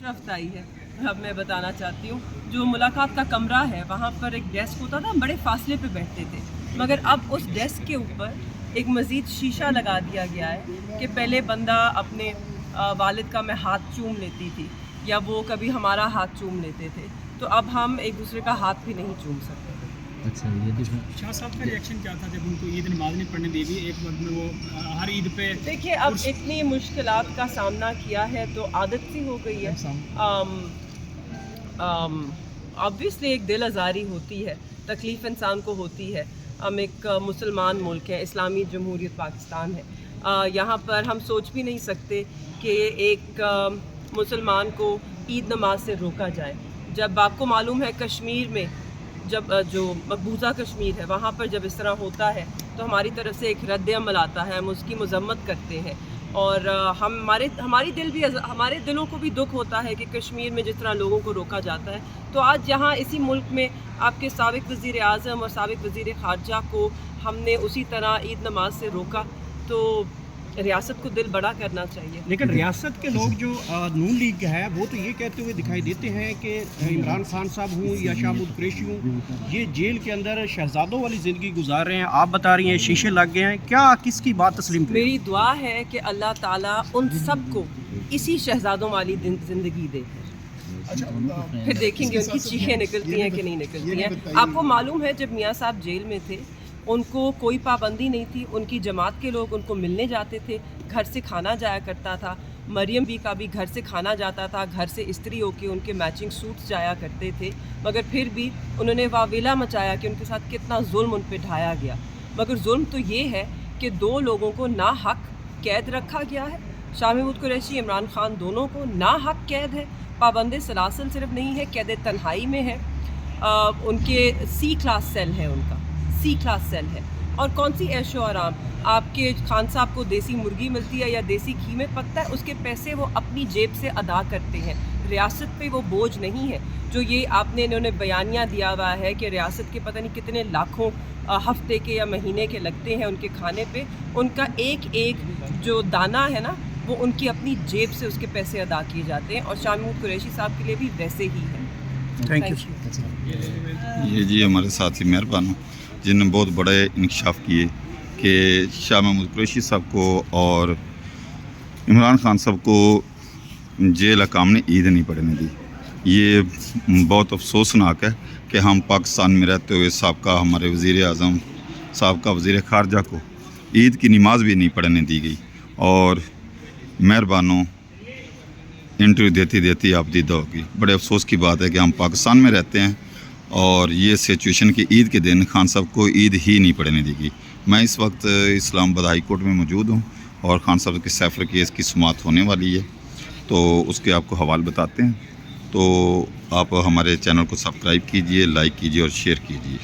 हौसला अफजाई है। अब मैं बताना चाहती हूँ, जो मुलाकात का कमरा है वहाँ पर एक डेस्क होता था, हम बड़े फासले पे बैठते थे, मगर अब उस डेस्क के ऊपर एक मज़ीद शीशा लगा दिया गया है कि पहले बंदा अपने वालिद का मैं हाथ चूम लेती थी या वो कभी हमारा हाथ चूम लेते थे, तो अब हम एक दूसरे का हाथ भी नहीं चूम सकते। अच्छा, ये शाह साहब का रिएक्शन क्या था जब उनको ईद नमाज नहीं पढ़ने दी थी? एक वक्त में वो हर ईद पे देखिए, अब इतनी मुश्किलात का सामना किया है तो आदत सी हो गई है। ऑब्वियसली एक दिल आज़ारी होती है, तकलीफ़ इंसान को होती है। हम एक मुसलमान मुल्क है, इस्लामी जमहूरियत पाकिस्तान है। यहाँ पर हम सोच भी नहीं सकते कि एक मुसलमान को ईद नमाज से रोका जाए। जब आपको मालूम है कश्मीर में जब जो मकबूजा कश्मीर है वहाँ पर जब इस तरह होता है तो हमारी तरफ से एक रद्द अमल आता है, हम उसकी मजम्मत करते हैं और हमारे दिलों को भी दुख होता है कि कश्मीर में जिस तरह लोगों को रोका जाता है। तो आज यहाँ इसी मुल्क में आपके साबिक वज़ीर आज़म और साबिक वज़ीर ख़ारजा को हमने उसी तरह ईद नमाज से रोका, तो रियासत को दिल बड़ा करना चाहिए। लेकिन रियासत के लोग जो नून लीग है वो तो ये कहते हुए दिखाई देते हैं कि इमरान खान साहब हूँ या शाह महमूद कुरैशी हूँ, ये जेल के अंदर शहजादों वाली ज़िंदगी गुजार रहे हैं। आप बता रही हैं शीशे लग गए हैं, क्या किसकी बात तस्लीम करें? मेरी दुआ है कि अल्लाह ताला उन सब को इसी शहजादों वाली ज़िंदगी दे। फिर देखेंगे उनकी चीखें निकलती हैं कि नहीं निकलती हैं। आपको मालूम है जब मियाँ साहब जेल में थे उनको कोई पाबंदी नहीं थी, उनकी जमात के लोग उनको मिलने जाते थे, घर से खाना जाया करता था। मरियम बी का भी घर से खाना जाता था, घर से इस्त्री होके उनके मैचिंग सूट्स जाया करते थे, मगर फिर भी उन्होंने वावेला मचाया कि उनके साथ कितना जुल्म उन पर ढाया गया। मगर जुल्म तो ये है कि 2 लोगों को ना हक कैद रखा गया है, शाह महमूद कुरैशी, इमरान खान दोनों को ना हक कैद है। पाबंद सलासल सिर्फ नहीं है, कैद तन्हाई में है। उनके C क्लास सेल है, उनका C क्लास सेल है। और कौन सी ऐशो आराम, आपके खान साहब को देसी मुर्गी मिलती है या देसी घी में पकता है, उसके पैसे वो अपनी जेब से अदा करते हैं, रियासत पे वो बोझ नहीं है। जो ये आपने इन्होंने बयानिया दिया हुआ है कि रियासत के पता नहीं कितने लाखों हफ्ते के या महीने के लगते हैं उनके खाने पे, उनका एक एक जो दाना है ना वो उनकी अपनी जेब से उसके पैसे अदा किए जाते हैं, और शाह महमूद कुरैशी साहब के लिए भी वैसे ही है। Thank you. ये जी हमारे साथी मेहरबान जिन्होंने बहुत बड़े इंकशाफ किए कि शाह महमूद कुरैशी साहब को और इमरान खान साहब को जेल हकाम ने ईद नहीं पढ़ने दी। ये बहुत अफसोसनाक है कि हम पाकिस्तान में रहते हुए साबका हमारे वज़ीर आज़म, साबका वज़ीर ख़ारजा को ईद की नमाज भी नहीं पढ़ने दी गई। और मेहरबानों इंटरव्यू देती देती आप दीदा होगी। बड़े अफसोस की बात है कि हम पाकिस्तान में रहते हैं और ये सिचुएशन की ईद के दिन खान साहब को ईद ही नहीं पढ़ने दी गई। मैं इस वक्त इस्लामाबाद हाई कोर्ट में मौजूद हूँ और खान साहब के सैफर केस की सुमात होने वाली है, तो उसके आपको हवाले बताते हैं। तो आप हमारे चैनल को सब्सक्राइब कीजिए, लाइक कीजिए और शेयर कीजिए।